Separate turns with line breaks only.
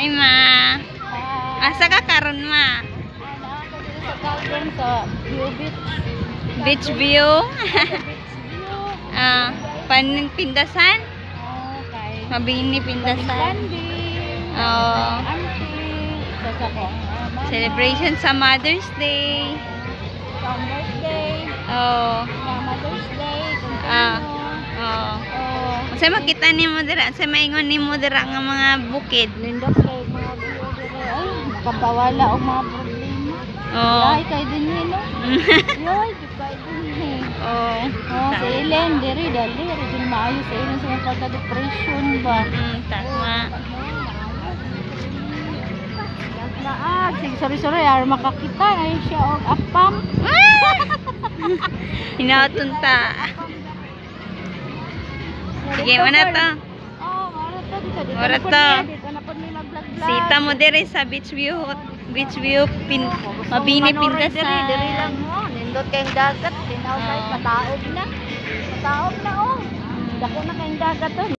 Ay ma. Asa ka karon ma?
Sa garden sa View Beach.
Beach view. Pindasan?
Okay.
Mabini pindasan.
Landing.
Oh.
Auntie. Sa mama.
Celebration sa Mother's Day.
Sa birthday.
Oh.
Sa Mother's Day.
Oh. Oh. Sa makita ni mo dira, sa maingon ni mo dira nga mga bukid.
Lindot kay mga view dire. Ay, nakapawala og mga problema.
Oh.
Ay, kay din ni no. Yoy, kay din ni.
Oh.
Sa Ellen, diri dali ri din maayo sa Ellen sa mga pagka-depression ba.
Tama.
Sige, sorry, ar makakita ay siya og apam.
Hinatunta. Sige, mana to?
Oh,
Mara to.
Dito na pod ni mag-vlog.
Sita mo dire sa beach view. Beach view mabini pindasan.
Diri lang mo. Nindot kayong dagat, tinaw kay pataog na. Pataog na oh. Dako na kayong dagat to.